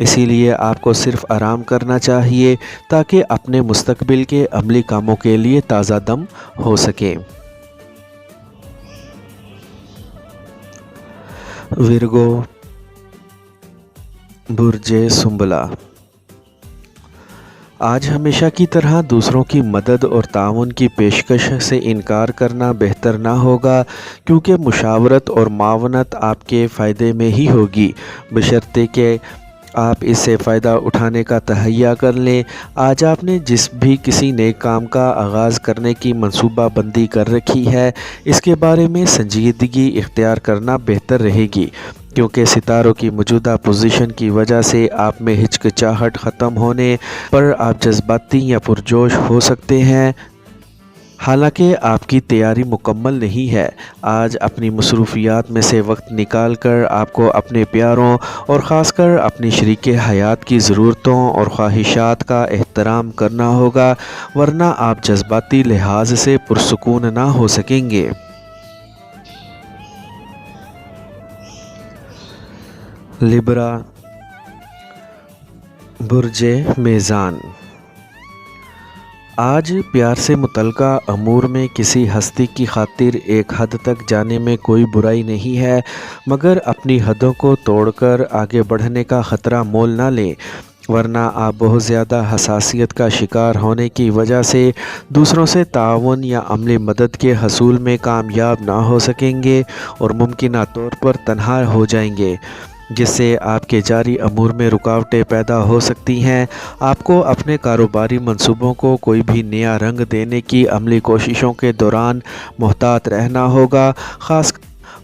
اسی لیے آپ کو صرف آرام کرنا چاہیے تاکہ اپنے مستقبل کے عملی کاموں کے لیے تازہ دم ہو سکے۔ ورگو، برج سنبلہ، آج ہمیشہ کی طرح دوسروں کی مدد اور تعاون کی پیشکش سے انکار کرنا بہتر نہ ہوگا، کیونکہ مشاورت اور معاونت آپ کے فائدے میں ہی ہوگی، بشرطے کہ آپ اس سے فائدہ اٹھانے کا تہیہ کر لیں۔ آج آپ نے جس بھی کسی نیک کام کا آغاز کرنے کی منصوبہ بندی کر رکھی ہے، اس کے بارے میں سنجیدگی اختیار کرنا بہتر رہے گی، کیونکہ ستاروں کی موجودہ پوزیشن کی وجہ سے آپ میں ہچکچاہٹ ختم ہونے پر آپ جذباتی یا پرجوش ہو سکتے ہیں، حالانکہ آپ کی تیاری مکمل نہیں ہے۔ آج اپنی مصروفیات میں سے وقت نکال کر آپ کو اپنے پیاروں اور خاص کر اپنی شریک حیات کی ضرورتوں اور خواہشات کا احترام کرنا ہوگا، ورنہ آپ جذباتی لحاظ سے پرسکون نہ ہو سکیں گے۔ لبرا، برج میزان، آج پیار سے متعلقہ امور میں کسی ہستی کی خاطر ایک حد تک جانے میں کوئی برائی نہیں ہے، مگر اپنی حدوں کو توڑ کر آگے بڑھنے کا خطرہ مول نہ لیں، ورنہ آپ بہت زیادہ حساسیت کا شکار ہونے کی وجہ سے دوسروں سے تعاون یا عملی مدد کے حصول میں کامیاب نہ ہو سکیں گے اور ممکنہ طور پر تنہا ہو جائیں گے، جس سے آپ کے جاری امور میں رکاوٹیں پیدا ہو سکتی ہیں۔ آپ کو اپنے کاروباری منصوبوں کو کوئی بھی نیا رنگ دینے کی عملی کوششوں کے دوران محتاط رہنا ہوگا، خاص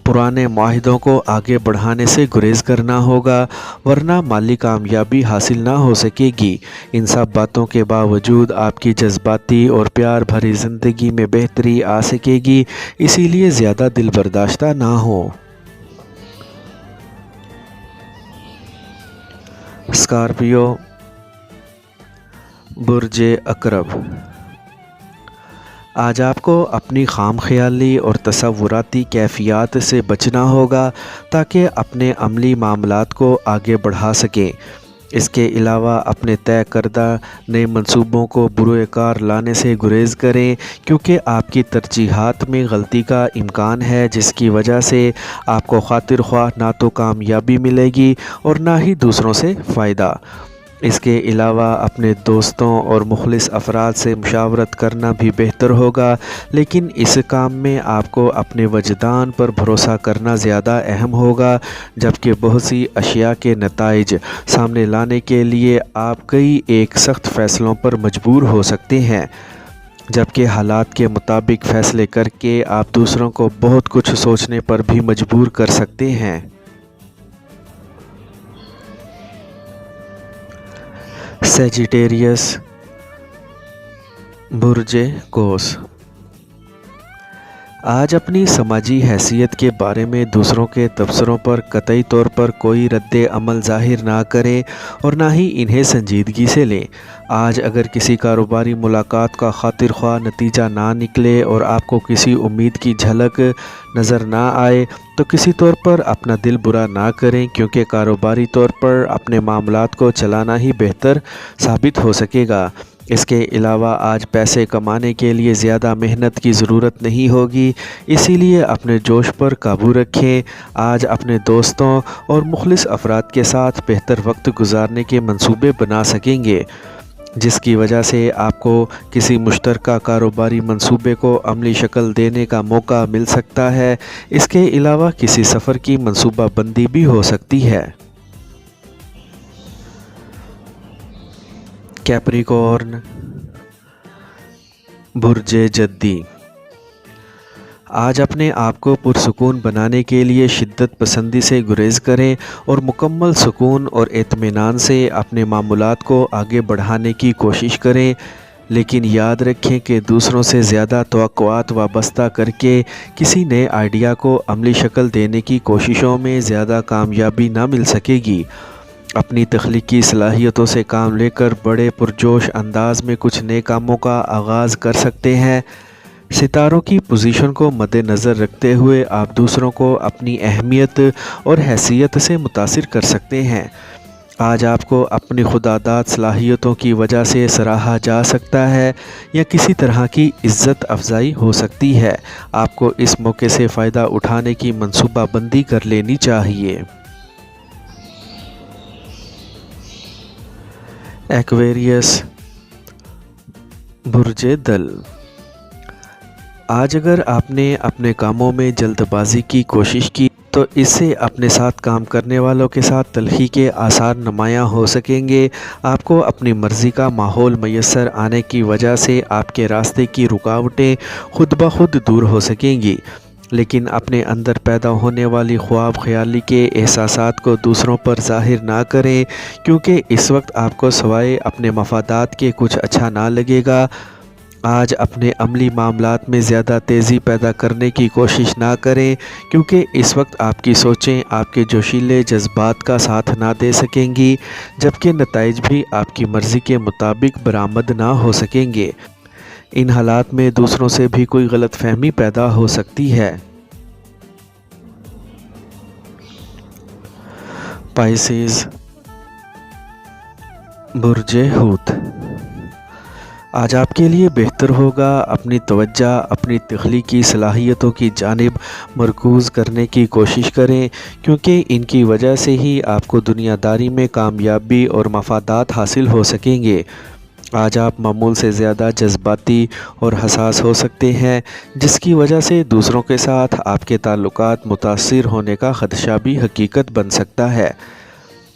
پرانے معاہدوں کو آگے بڑھانے سے گریز کرنا ہوگا، ورنہ مالی کامیابی حاصل نہ ہو سکے گی۔ ان سب باتوں کے باوجود آپ کی جذباتی اور پیار بھری زندگی میں بہتری آ سکے گی، اسی لیے زیادہ دل برداشتہ نہ ہوں۔ اسکارپیو، برج عقرب، آج آپ کو اپنی خام خیالی اور تصوراتی کیفیات سے بچنا ہوگا تاکہ اپنے عملی معاملات کو آگے بڑھا سکیں۔ اس کے علاوہ اپنے طے کردہ نئے منصوبوں کو بروئے کار لانے سے گریز کریں، کیونکہ آپ کی ترجیحات میں غلطی کا امکان ہے، جس کی وجہ سے آپ کو خاطر خواہ نہ تو کامیابی ملے گی اور نہ ہی دوسروں سے فائدہ۔ اس کے علاوہ اپنے دوستوں اور مخلص افراد سے مشاورت کرنا بھی بہتر ہوگا، لیکن اس کام میں آپ کو اپنے وجدان پر بھروسہ کرنا زیادہ اہم ہوگا، جبکہ بہت سی اشیاء کے نتائج سامنے لانے کے لیے آپ کئی ایک سخت فیصلوں پر مجبور ہو سکتے ہیں، جبکہ حالات کے مطابق فیصلے کر کے آپ دوسروں کو بہت کچھ سوچنے پر بھی مجبور کر سکتے ہیں۔ سیجیٹیریس، برج قوس، آج اپنی سماجی حیثیت کے بارے میں دوسروں کے تبصروں پر قطعی طور پر کوئی رد عمل ظاہر نہ کریں اور نہ ہی انہیں سنجیدگی سے لیں۔ آج اگر کسی کاروباری ملاقات کا خاطر خواہ نتیجہ نہ نکلے اور آپ کو کسی امید کی جھلک نظر نہ آئے تو کسی طور پر اپنا دل برا نہ کریں، کیونکہ کاروباری طور پر اپنے معاملات کو چلانا ہی بہتر ثابت ہو سکے گا۔ اس کے علاوہ آج پیسے کمانے کے لیے زیادہ محنت کی ضرورت نہیں ہوگی، اسی لیے اپنے جوش پر قابو رکھیں۔ آج اپنے دوستوں اور مخلص افراد کے ساتھ بہتر وقت گزارنے کے منصوبے بنا سکیں گے، جس کی وجہ سے آپ کو کسی مشترکہ کاروباری منصوبے کو عملی شکل دینے کا موقع مل سکتا ہے۔ اس کے علاوہ کسی سفر کی منصوبہ بندی بھی ہو سکتی ہے۔ کیپریکورن، برج جدی، آج اپنے آپ کو پرسکون بنانے کے لیے شدت پسندی سے گریز کریں اور مکمل سکون اور اطمینان سے اپنے معاملات کو آگے بڑھانے کی کوشش کریں، لیکن یاد رکھیں کہ دوسروں سے زیادہ توقعات وابستہ کر کے کسی نئے آئیڈیا کو عملی شکل دینے کی کوششوں میں زیادہ کامیابی نہ مل سکے گی۔ اپنی تخلیقی صلاحیتوں سے کام لے کر بڑے پرجوش انداز میں کچھ نئے کاموں کا آغاز کر سکتے ہیں۔ ستاروں کی پوزیشن کو مد نظر رکھتے ہوئے آپ دوسروں کو اپنی اہمیت اور حیثیت سے متاثر کر سکتے ہیں۔ آج آپ کو اپنی خودداد صلاحیتوں کی وجہ سے سراہا جا سکتا ہے یا کسی طرح کی عزت افزائی ہو سکتی ہے۔ آپ کو اس موقع سے فائدہ اٹھانے کی منصوبہ بندی کر لینی چاہیے۔ ایکویریس، برج دل۔ آج اگر آپ نے اپنے کاموں میں جلد بازی کی کوشش کی تو اس سے اپنے ساتھ کام کرنے والوں کے ساتھ تلخی کے آثار نمایاں ہو سکیں گے۔ آپ کو اپنی مرضی کا ماحول میسر آنے کی وجہ سے آپ کے راستے کی رکاوٹیں خود بخود دور ہو سکیں گی، لیکن اپنے اندر پیدا ہونے والی خواب خیالی کے احساسات کو دوسروں پر ظاہر نہ کریں، کیونکہ اس وقت آپ کو سوائے اپنے مفادات کے کچھ اچھا نہ لگے گا۔ آج اپنے عملی معاملات میں زیادہ تیزی پیدا کرنے کی کوشش نہ کریں، کیونکہ اس وقت آپ کی سوچیں آپ کے جوشیلے جذبات کا ساتھ نہ دے سکیں گی، جبکہ نتائج بھی آپ کی مرضی کے مطابق برآمد نہ ہو سکیں گے۔ ان حالات میں دوسروں سے بھی کوئی غلط فہمی پیدا ہو سکتی ہے۔ پائسیز، برج حوت۔ آج آپ کے لیے بہتر ہوگا اپنی توجہ اپنی تخلیقی صلاحیتوں کی جانب مرکوز کرنے کی کوشش کریں، کیونکہ ان کی وجہ سے ہی آپ کو دنیا داری میں کامیابی اور مفادات حاصل ہو سکیں گے۔ آج آپ معمول سے زیادہ جذباتی اور حساس ہو سکتے ہیں، جس کی وجہ سے دوسروں کے ساتھ آپ کے تعلقات متاثر ہونے کا خدشہ بھی حقیقت بن سکتا ہے۔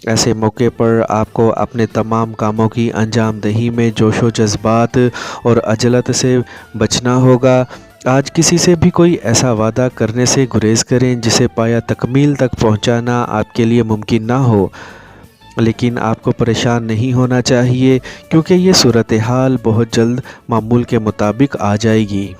ایسے موقع پر آپ کو اپنے تمام کاموں کی انجام دہی میں جوش و جذبات اور عجلت سے بچنا ہوگا۔ آج کسی سے بھی کوئی ایسا وعدہ کرنے سے گریز کریں جسے پایہ تکمیل تک پہنچانا آپ کے لیے ممکن نہ ہو، لیکن آپ کو پریشان نہیں ہونا چاہیے، کیونکہ یہ صورتحال بہت جلد معمول کے مطابق آ جائے گی۔